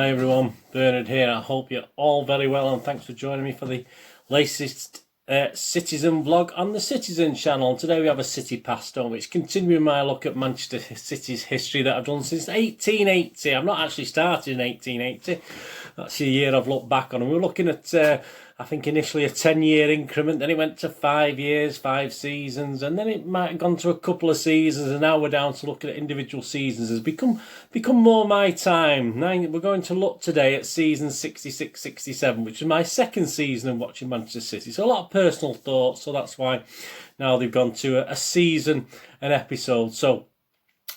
Hi everyone, Bernard here. I hope you're all very well and thanks for joining me for the latest Citizen vlog on the Citizen channel. Today we have a City Past, don't we? It's continuing my look at Manchester City's history that I've done since 1880. I've not actually started in 1880. That's the year I've looked back on. And we're looking at, I think initially a 10-year increment, then it went to 5 years, 5 seasons, and then it might have gone to a couple of seasons, and now we're down to looking at individual seasons. It's become more my time. We're going to look today at season 66-67, which is my second season of watching Manchester City. So a lot of personal thoughts, so that's why now they've gone to a season, an episode. So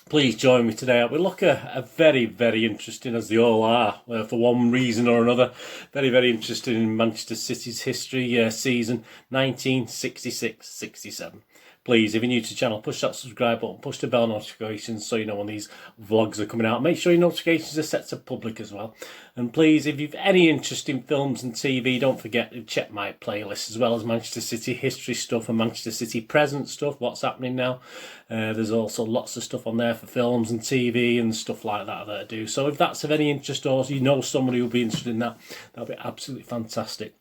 please join me today. We'll look at a very, very interesting, as they all are, for one reason or another, very, very interesting in Manchester City's history, season 1966-67. Please, if you're new to the channel, push that subscribe button, push the bell notifications so you know when these vlogs are coming out. Make sure your notifications are set to public as well. And please, if you've any interest in films and TV, don't forget to check my playlist, as well as Manchester City history stuff and Manchester City present stuff, what's happening now. There's also lots of stuff on there for films and TV and stuff like that I do. So if that's of any interest, or you know somebody who'll be interested in that, that'll be absolutely fantastic.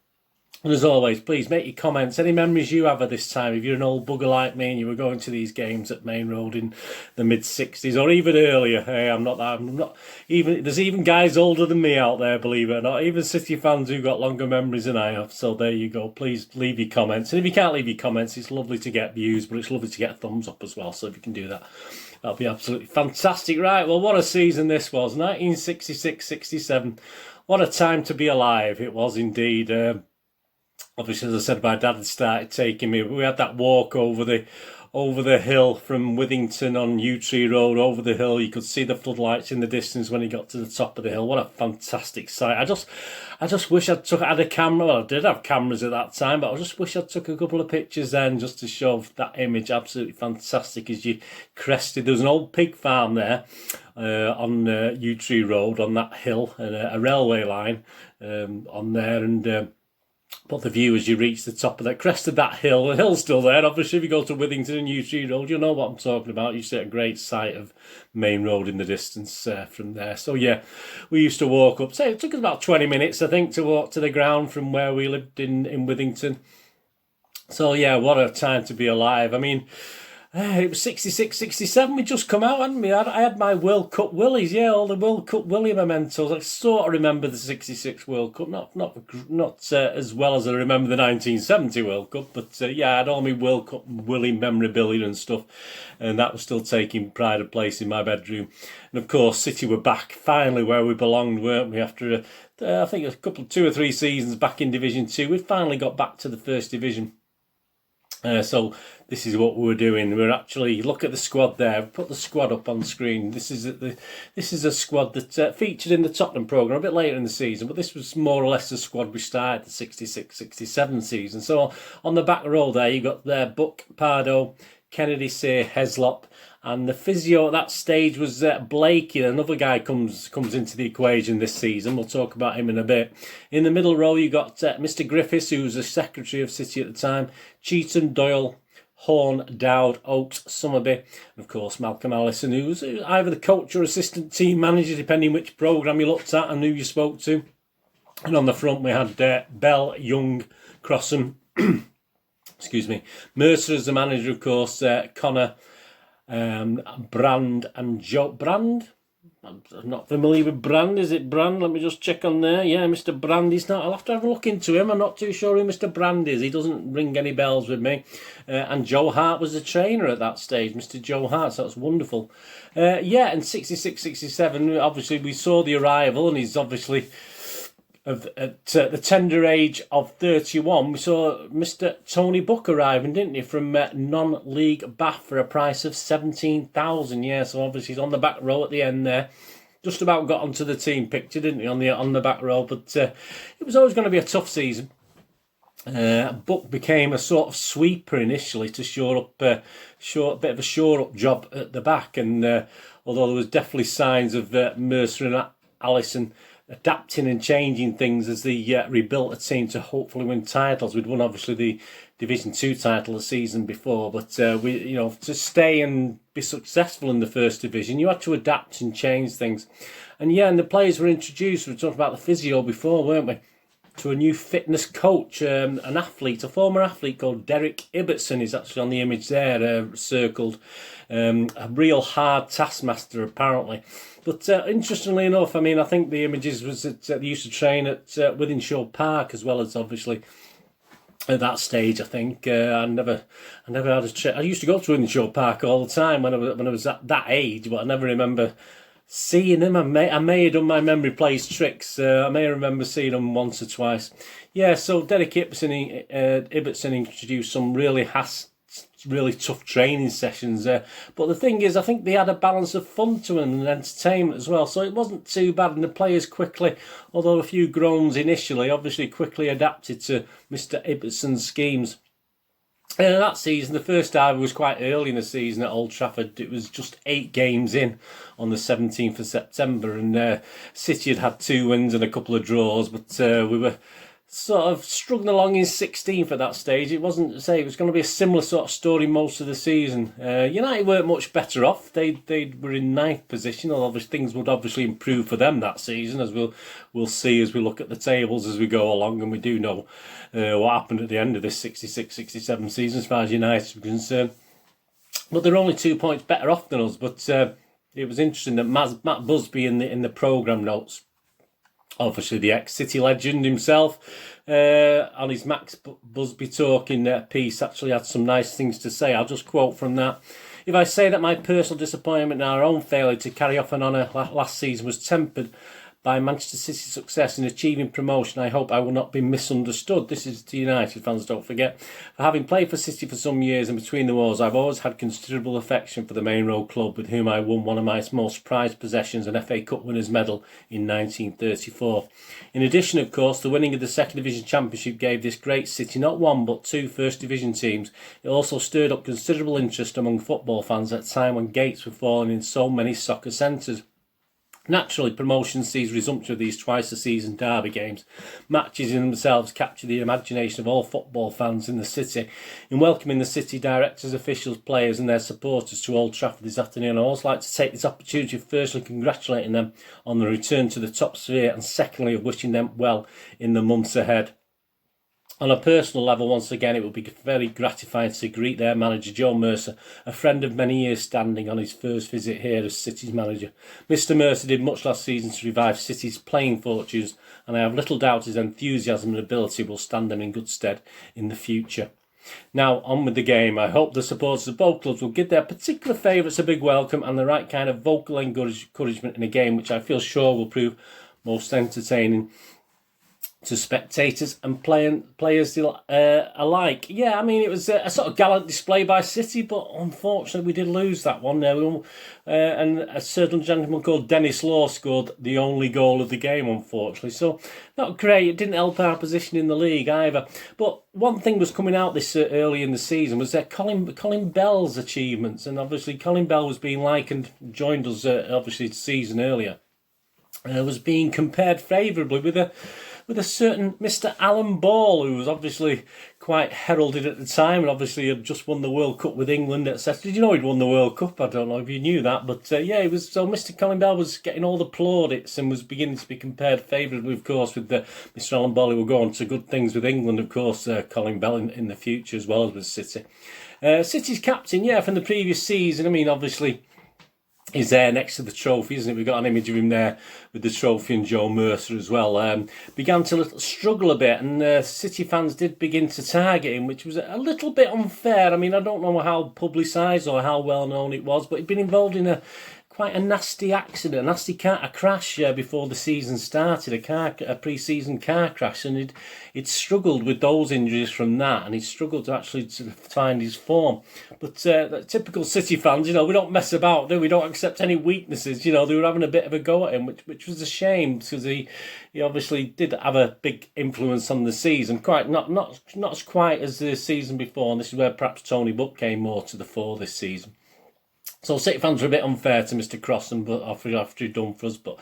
And as always, please make your comments, any memories you have of this time. If you're an old bugger like me and you were going to these games at Main Road in the mid-60s or even earlier. Hey, I'm not even, there's even guys older than me out there, believe it or not, even City fans who've got longer memories than I have. So there you go, please leave your comments. And if you can't leave your comments, it's lovely to get views, but it's lovely to get a thumbs up as well. So if you can do that, that'll be absolutely fantastic. Right, well, what a season this was, 1966-67. What a time to be alive it was indeed. Obviously, as I said, my dad had started taking me. We had that walk over the hill from Withington on Yew Tree Road. Over the hill, you could see the floodlights in the distance when he got to the top of the hill. What a fantastic sight! I just wish I had a camera. Well, I did have cameras at that time, but I just wish I took a couple of pictures then, just to show that image. Absolutely fantastic as you crested. There was an old pig farm there on Yew Tree Road on that hill, and a railway line on there, and but the view as you reach the top of that crest of that hill, the hill's still there. Obviously, if you go to Withington and Yew Tree Road, you'll know what I'm talking about. You see a great sight of Main Road in the distance from there. So yeah, we used to walk up. Say it took us about 20 minutes, I think, to walk to the ground from where we lived in Withington. So yeah, what a time to be alive. I mean, it was 66-67, we'd just come out, hadn't we? I had my World Cup Willies, yeah, all the World Cup Willie mementos. I sort of remember the 66 World Cup, not as well as I remember the 1970 World Cup, but yeah, I had all my World Cup Willie memorabilia and stuff, and that was still taking pride of place in my bedroom. And of course, City were back, finally where we belonged, weren't we? After, I think, 2 or 3 seasons back in Division 2, we finally got back to the First Division. So this is what we're doing. We're actually, look at the squad there. Put the squad up on screen. This is a squad that featured in the Tottenham programme a bit later in the season, but this was more or less the squad we started the 66-67 season. So on the back row there, you got there Buck, Pardo, Kennedy, Say, Heslop, and the physio at that stage was Blakey. Another guy comes into the equation this season. We'll talk about him in a bit. In the middle row, you got Mr. Griffiths, who was the secretary of City at the time, Cheetham, Doyle, Horne, Dowd, Oakes, Summerby, and of course Malcolm Allison, who was either the coach or assistant team manager, depending which programme you looked at and who you spoke to. And on the front, we had Bell, Young, Crossan, excuse me, Mercer as the manager, of course, Connor, Brand and Joe. Brand? I'm not familiar with Brand. Is it Brand? Let me just check on there. Yeah, Mr. Brand. He's not. I'll have to have a look into him. I'm not too sure who Mr. Brand is. He doesn't ring any bells with me. And Joe Hart was the trainer at that stage, Mr. Joe Hart. So that's wonderful. Yeah, and 66-67, obviously we saw the arrival, and he's obviously at the tender age of 31, we saw Mr. Tony Buck arriving, didn't he, from non-league Bath for a price of 17,000. Yeah, so obviously he's on the back row at the end there. Just about got onto the team picture, didn't he, on the back row? But it was always going to be a tough season. Buck became a sort of sweeper initially to shore up, bit of a shore-up job at the back. And although there was definitely signs of Mercer and Allison adapting and changing things as they rebuilt a team to hopefully win titles. We'd won obviously the Division 2 title the season before, but to stay and be successful in the First Division, you had to adapt and change things. And yeah, and the players were introduced. We talked about the physio before, weren't we? To a new fitness coach, an athlete, a former athlete called Derek Ibbotson is actually on the image there, circled. A real hard taskmaster, apparently. But interestingly enough, I mean, I think the images was that they used to train at Wythenshawe Park, as well as obviously at that stage. I think I never had I used to go to Wythenshawe Park all the time when I was at that age, but I never remember seeing him. I may have done my memory plays tricks. I may remember seeing him once or twice. Yeah, so Derek Ibbotson introduced some really tough training sessions. But the thing is, I think they had a balance of fun to them and entertainment as well. So it wasn't too bad, and the players quickly, although a few groans initially, obviously quickly adapted to Mr. Ibbotson's schemes. That season, the first derby was quite early in the season at Old Trafford. It was just 8 games in on the 17th of September, and City had 2 wins and a couple of draws, but we were sort of struggling along in 16th at that stage. It wasn't to say it was going to be a similar sort of story most of the season. United weren't much better off. They were in 9th position, although things would obviously improve for them that season, as we'll see as we look at the tables as we go along, and we do know what happened at the end of this 66-67 season as far as United are concerned. But they're only 2 points better off than us. But it was interesting that Matt Busby in the programme notes, obviously the ex-City legend himself, on his Max Busby talking piece, actually had some nice things to say. I'll just quote from that. If I say that my personal disappointment and our own failure to carry off an honour last season was tempered by Manchester City's success in achieving promotion, I hope I will not be misunderstood. This is to United fans, don't forget. For having played for City for some years and between the wars, I've always had considerable affection for the Main Road club, with whom I won one of my most prized possessions, an FA Cup Winners' Medal in 1934. In addition, of course, the winning of the Second Division Championship gave this great City not 1 but 2 First Division teams. It also stirred up considerable interest among football fans at a time when gates were falling in so many soccer centres. Naturally, promotion sees resumption of these twice-a-season derby games. Matches in themselves capture the imagination of all football fans in the city. In welcoming the City directors, officials, players and their supporters to Old Trafford this afternoon, I also like to take this opportunity of firstly congratulating them on the return to the top sphere, and secondly of wishing them well in the months ahead. On a personal level, once again, it will be very gratifying to greet their manager, Joe Mercer, a friend of many years standing, on his first visit here as City's manager. Mr Mercer did much last season to revive City's playing fortunes, and I have little doubt his enthusiasm and ability will stand them in good stead in the future. Now, on with the game. I hope the supporters of both clubs will give their particular favourites a big welcome and the right kind of vocal encouragement in a game which I feel sure will prove most entertaining to spectators and players alike. Yeah, I mean, it was a sort of gallant display by City, but unfortunately we did lose that one. And a certain gentleman called Dennis Law scored the only goal of the game, unfortunately. So, not great. It didn't help our position in the league either. But one thing was coming out this early in the season was Colin Bell's achievements. And obviously Colin Bell was being likened, joined us obviously the season earlier, was being compared favourably with a certain Mr. Alan Ball, who was obviously quite heralded at the time and obviously had just won the World Cup with England, etc. Did you know he'd won the World Cup? I don't know if you knew that, but yeah, he was. So Mr. Colin Bell was getting all the plaudits and was beginning to be compared favourably, of course, with Mr. Alan Ball, who will go on to good things with England, of course, Colin Bell in the future as well as with City. City's captain, yeah, from the previous season, I mean, obviously, he's there next to the trophy, isn't it? We've got an image of him there with the trophy and Joe Mercer as well. Began to struggle a bit, and City fans did begin to target him, which was a little bit unfair. I mean, I don't know how publicised or how well known it was, but he'd been involved in quite a nasty accident, a crash before the season started, a pre-season car crash, and he'd struggled with those injuries from that, and he struggled to actually find his form. But typical City fans, we don't mess about, do we? Don't accept any weaknesses. They were having a bit of a go at him, which was a shame, because he obviously did have a big influence on the season, quite not as quite as the season before, and this is where perhaps Tony Buck came more to the fore this season. So City fans were a bit unfair to Mr. Crossan, but after he'd done for us. But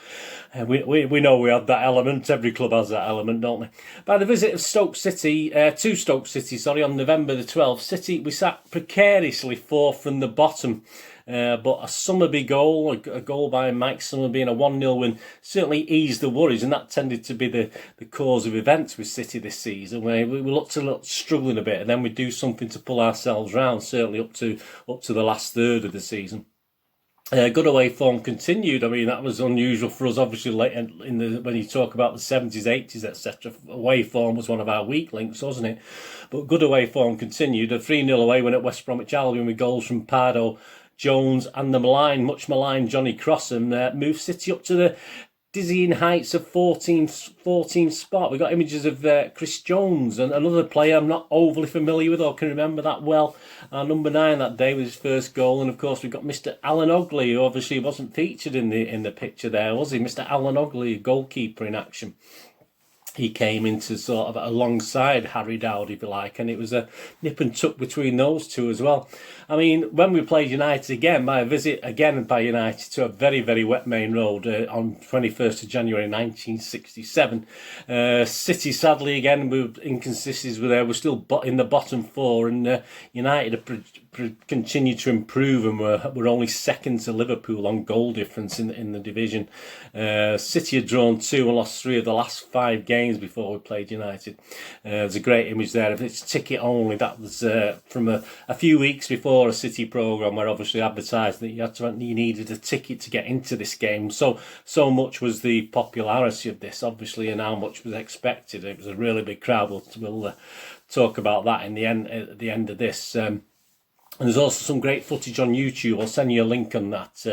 we know we had that element. Every club has that element, don't they? By the visit of Stoke City, to Stoke City, on November the 12th, City, we sat precariously 4th from the bottom. but a Summerby goal, a goal by Mike Summerby and a 1-0 win certainly eased the worries, and that tended to be the cause of events with City this season, where we looked struggling a bit, and then we do something to pull ourselves round, certainly up to the last third of the season. Good away form continued. I mean, that was unusual for us, obviously, late when you talk about the 70s, 80s, etc. Away form was one of our weak links, wasn't it? But good away form continued. A 3-0 away win at West Bromwich Albion with goals from Pardo, Jones and the much maligned Johnny Crossan moved City up to the dizzying heights of 14th spot. We got images of Chris Jones and another player I'm not overly familiar with or can remember that well. Our number 9 that day was his first goal, and of course we got Mr. Alan Ogley, who obviously wasn't featured in the picture there, was he? Mr. Alan Ogley, goalkeeper in action. He came into sort of alongside Harry Dowd, if you like, and it was a nip and tuck between those two as well. I mean, when we played United again, by a visit again by United to a very, very wet Main Road on 21st of January 1967, City, sadly, again, with inconsistencies were there. We're still in the bottom 4, and United have continued to improve, and we're only second to Liverpool on goal difference in the division. City had drawn 2 and lost 3 of the last 5 games before we played United. There's a great image there. If it's ticket only, that was from a few weeks before a City programme where obviously advertised that you needed a ticket to get into this game. So much was the popularity of this, obviously, and how much was expected. It was a really big crowd. We'll talk about that at the end of this. And there's also some great footage on YouTube. I'll send you a link on that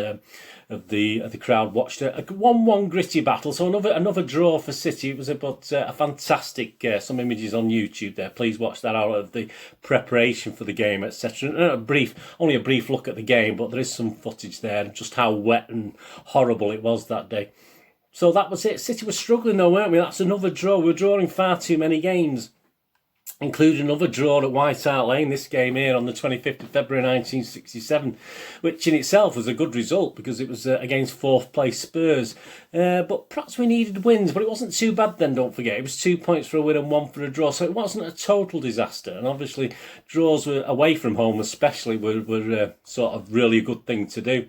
of the crowd watched a 1-1 gritty battle. So another draw for City. It was about a fantastic some images on YouTube there. Please watch that out of the preparation for the game, etc. Only a brief look at the game, but there is some footage there just how wet and horrible it was that day. So that was it. City was struggling though, weren't we? That's another draw. We're drawing far too many games, including another draw at White Hart Lane, this game here on the 25th of February 1967, which in itself was a good result because it was against 4th place Spurs. But perhaps we needed wins, but it wasn't too bad then, don't forget. It was 2 points for a win and 1 for a draw, so it wasn't a total disaster. And obviously draws were away from home especially were sort of really a good thing to do.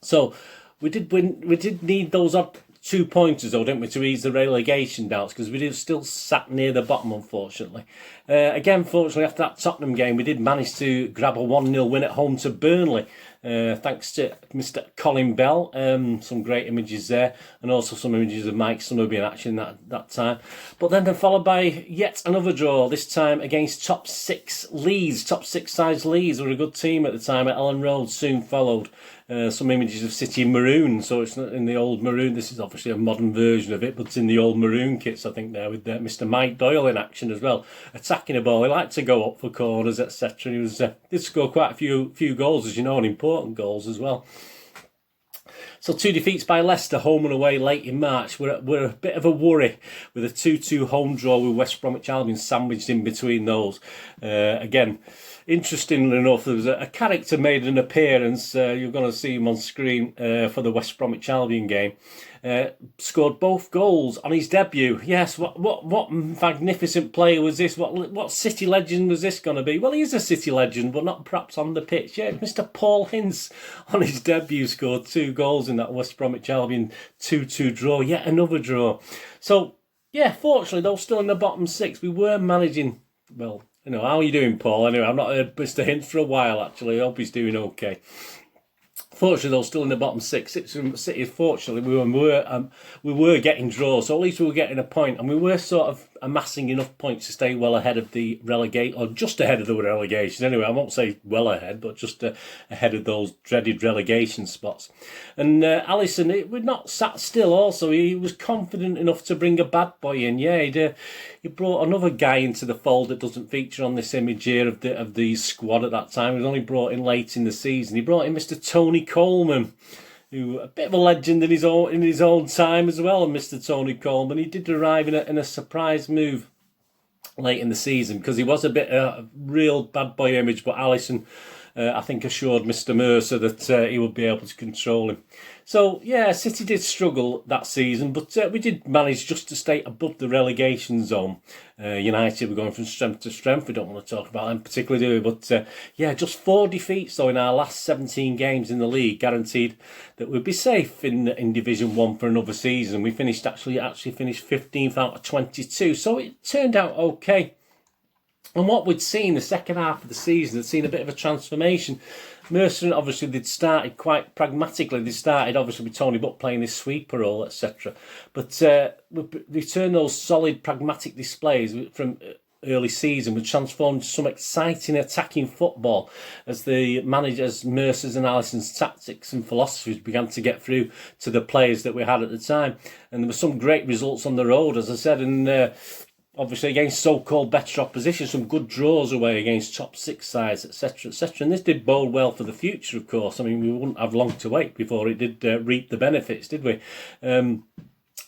So we did need those 2 pointers though, didn't we, to ease the relegation doubts, because we still sat near the bottom, unfortunately. Again, fortunately, after that Tottenham game, we did manage to grab a 1-0 win at home to Burnley, thanks to Mr. Colin Bell. Some great images there, and also some images of Mike Summerby in action that time. But then they're followed by yet another draw, this time against top 6 sides Leeds were a good team at the time at Ellen Road, soon followed. Some images of City in maroon, so it's not in the old maroon. This is obviously a modern version of it, but it's in the old maroon kits, I think, there with Mr. Mike Doyle in action as well, attacking a ball. He liked to go up for corners, etc. He did score quite a few goals, as you know, and important goals as well. So 2 defeats by Leicester, home and away, late in March. We're a bit of a worry with a 2-2 home draw with West Bromwich Albion sandwiched in between those. Again, interestingly enough, there was a character made an appearance. You're going to see him on screen for the West Bromwich Albion game. Scored both goals on his debut. Yes, what magnificent player was this? What City legend was this going to be? Well, he is a City legend, but not perhaps on the pitch. Yeah, Mr. Paul Hince on his debut scored 2 goals in that West Bromwich Albion 2-2 draw. Yet another draw. So, yeah, fortunately, though, still in the bottom 6, we were managing, well, you know, how are you doing, Paul? Anyway, I've not heard Mr. Hince for a while, actually. I hope he's doing okay. Fortunately, though, still in the bottom 6. City, fortunately, we were getting draws, so at least we were getting a point, and we were sort of amassing enough points to stay well ahead of the relegation, or just ahead of the relegation. Anyway, I won't say well ahead, but just ahead of those dreaded relegation spots. And Alisson, we'd not sat still. Also, he was confident enough to bring a bad boy in. Yeah, he brought another guy into the fold that doesn't feature on this image here of the squad at that time. He was only brought in late in the season. He brought in Mr. Tony Coleman, who a bit of a legend in his own time as well. And Mr. Tony Coleman, he did arrive in a surprise move late in the season because he was a bit a real bad boy image, but Alisson I think assured Mr Mercer that he would be able to control him. So, yeah, City did struggle that season, but we did manage just to stay above the relegation zone. United were going from strength to strength. We don't want to talk about them particularly, do we? But, yeah, just 4 defeats, though, in our last 17 games in the league, guaranteed that we'd be safe in Division 1 for another season. We finished actually finished 15th out of 22, so it turned out okay. And what we'd seen the second half of the season had seen a bit of a transformation. Mercer, obviously, they'd started quite pragmatically. They started, obviously, with Tony Butt playing his sweeper role, etc. But they turned those solid, pragmatic displays from early season were transformed into some exciting attacking football as the managers, Mercer's and Allison's tactics and philosophies began to get through to the players that we had at the time. And there were some great results on the road, as I said, and obviously against so-called better opposition, some good draws away against top 6 sides, etc., etc. And this did bode well for the future, of course. I mean, we wouldn't have long to wait before it did reap the benefits, did we?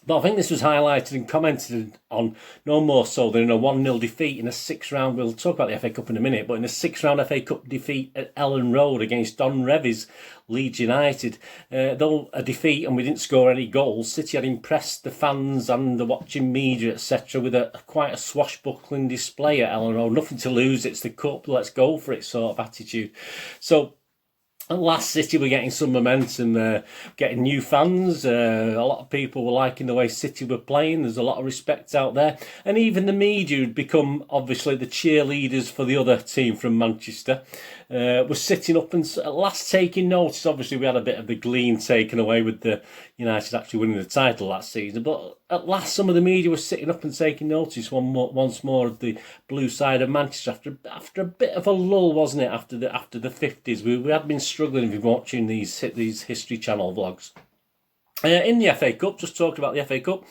But I think this was highlighted and commented on no more so than in a 1-0 defeat in a 6th-round, we'll talk about the FA Cup in a minute, but in a 6th-round FA Cup defeat at Ellen Road against Don Revie's Leeds United. Though a defeat and we didn't score any goals, City had impressed the fans and the watching media, etc., with quite a swashbuckling display at Ellen Road. Nothing to lose, it's the cup, let's go for it sort of attitude. So, at last, City were getting some momentum, getting new fans. A lot of people were liking the way City were playing. There's a lot of respect out there. And even the media had become, obviously, the cheerleaders for the other team from Manchester. Was sitting up and at last taking notice. Obviously, we had a bit of the gleam taken away with the United actually winning the title last season. But at last, some of the media was sitting up and taking notice once more of the blue side of Manchester after a bit of a lull, wasn't it? After the 50s, we had been struggling with watching these History Channel vlogs. In the FA Cup, just talked about the FA Cup.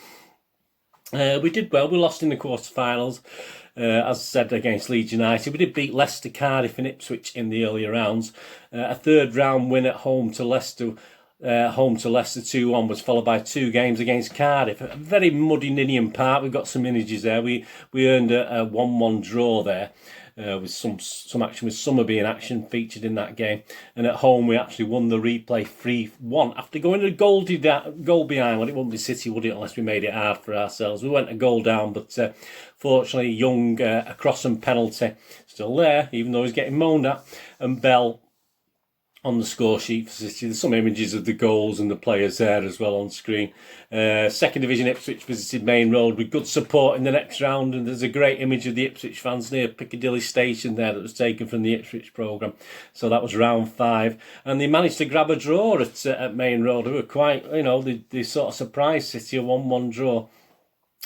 We did well. We lost in the quarter-finals, as I said, against Leeds United. We did beat Leicester, Cardiff and Ipswich in the earlier rounds. A 3rd-round win at home to Leicester. 2-1 was followed by 2 games against Cardiff. A very muddy Ninian Park. We've got some images there. We earned a 1-1 draw there. With some action, with Summerby in action featured in that game. And at home, we actually won the replay 3-1 after going a goal behind. Well, it wouldn't be City, would it, unless we made it hard for ourselves. We went a goal down, but fortunately, Young, a cross and penalty, still there, even though he's getting moaned at. And Bell on the score sheet for City. There's some images of the goals and the players there as well on screen. 2nd Division Ipswich visited Main Road with good support in the next round, and there's a great image of the Ipswich fans near Piccadilly Station there that was taken from the Ipswich programme. So that was round 5, and they managed to grab a draw at Main Road. They were quite, they sort of surprised City, a 1-1 draw,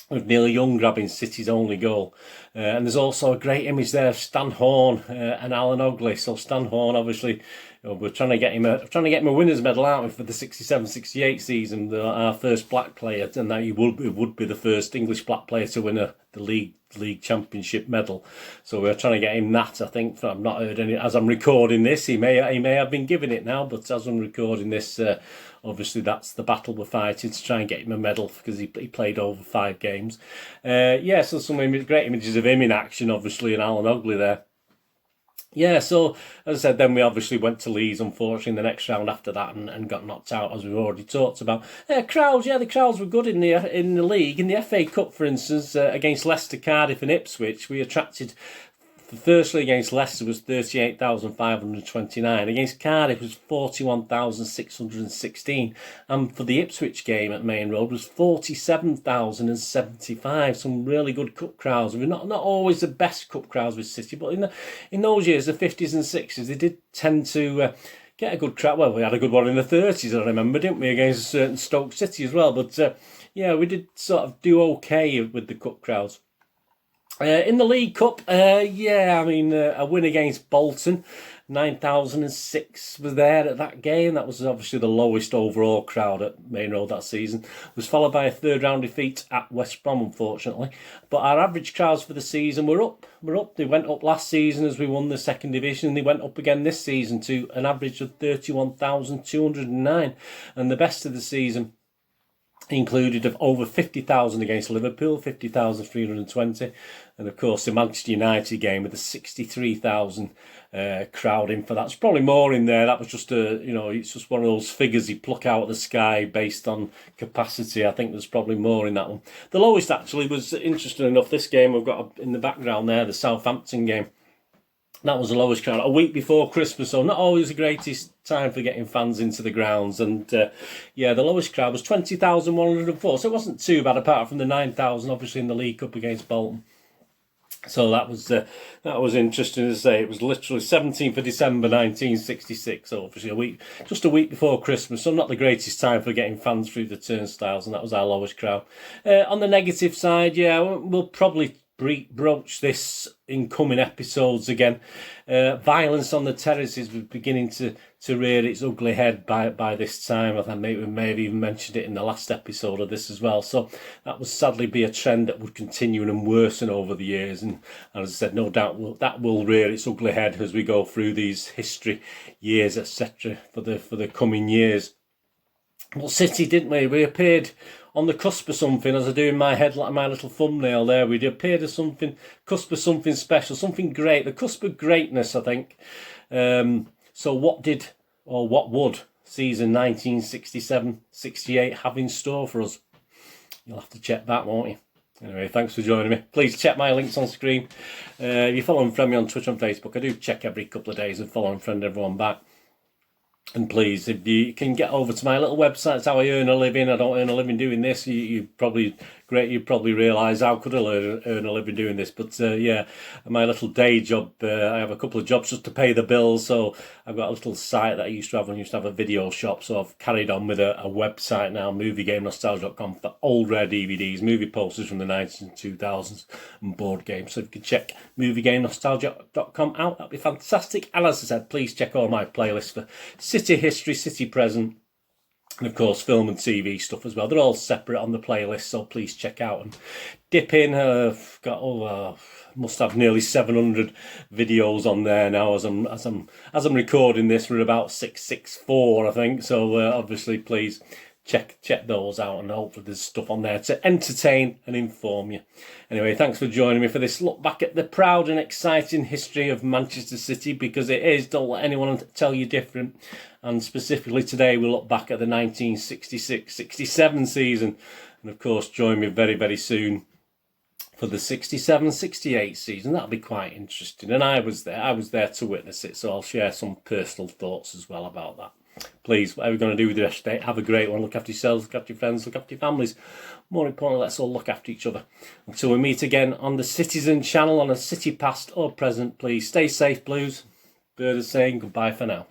with Neil Young grabbing City's only goal. And there's also a great image there of Stan Horne and Alan Ogley. So Stan Horne, obviously, we're trying to get him a winners medal, aren't we, for the 67-68 season, our first black player, and that he would be the first English black player to win the league championship medal. So we're trying to get him that. I think I've not heard any as I'm recording this. He may have been given it now, but as I'm recording this, obviously that's the battle we're fighting to try and get him a medal because he played over 5 games. So some great images of him in action, obviously, and Alan Ogley there. Yeah, so as I said, then we obviously went to Leeds, unfortunately, in the next round after that, and got knocked out, as we've already talked about. The crowds were good in the league. In the FA Cup, for instance, against Leicester, Cardiff and Ipswich, we attracted, firstly against Leicester was 38,529, against Cardiff was 41,616, and for the Ipswich game at Main Road was 47,075. Some really good cup crowds. We're not always the best cup crowds with City, but in those years, the 50s and 60s, they did tend to get a good crowd. Well, we had a good one in the 30s, I remember, didn't we, against a certain Stoke City as well. But we did sort of do okay with the cup crowds. In the League Cup, a win against Bolton, 9,006 was there at that game. That was obviously the lowest overall crowd at Main Road that season. It was followed by a 3rd-round defeat at West Brom, unfortunately. But our average crowds for the season were up. They went up last season as we won the 2nd Division, and they went up again this season to an average of 31,209. And the best of the season included of over 50,000 against Liverpool, 50,320, and of course the Manchester United game with the 63,000 crowd in for that. There's probably more in there. That was just it's just one of those figures you pluck out of the sky based on capacity. I think there's probably more in that one. The lowest actually was, interesting enough, this game we've got in the background there, the Southampton game. That was the lowest crowd a week before Christmas, so not always the greatest time for getting fans into the grounds. And yeah, the lowest crowd was 20,104, so it wasn't too bad, apart from the 9,000 obviously in the League Cup against Bolton. So that was interesting to say. It was literally 17th of December 1966, so obviously just a week before Christmas, so not the greatest time for getting fans through the turnstiles, and that was our lowest crowd. On the negative side, yeah, we'll probably broach this in coming episodes again. Violence on the terraces was beginning to rear its ugly head by this time. I think we may have even mentioned it in the last episode of this as well. So that would sadly be a trend that would continue and worsen over the years. And as I said, no doubt that will rear its ugly head as we go through these history years, etc. for the coming years. Well, City, didn't we? We appeared on the cusp of something, as I do in my head, like my little thumbnail there. We appeared as something, cusp of something special, something great, the cusp of greatness, I think. So what would season 1967-68 have in store for us? You'll have to check that, won't you? Anyway, thanks for joining me. Please check my links on screen. If you follow and friend me on Twitter and Facebook, I do check every couple of days and follow and friend everyone back. And please, if you can get over to my little website, it's how I earn a living. I don't earn a living doing this. You probably realise how could I earn a living doing this. But yeah, my little day job, I have a couple of jobs just to pay the bills. So I've got a little site that I used to have. I used to have a video shop. So I've carried on with a website now, moviegamenostalgia.com, for old rare DVDs, movie posters from the 90s and 2000s, and board games. So if you can check moviegamenostalgia.com out, that'd be fantastic. And as I said, please check all my playlists for City history, City present, and of course film and TV stuff as well. They're all separate on the playlist, so please check out and dip in. I've got must have nearly 700 videos on there now as I'm recording this. We're about 664, I think. So obviously, please check those out, and hopefully there's stuff on there to entertain and inform you. Anyway, thanks for joining me for this look back at the proud and exciting history of Manchester City, because it is. Don't let anyone tell you different. And specifically today, we'll look back at the 1966-67 season, and of course join me very, very soon for the 67-68 season. That'll be quite interesting, and I was there to witness it, so I'll share some personal thoughts as well about that. Please, whatever you're going to do with the rest of the day, have a great one. Look after yourselves, look after your friends, look after your families. More importantly, let's all look after each other. Until we meet again on the Citizen channel, on a City past or present, please stay safe, Blues. Bird is saying goodbye for now.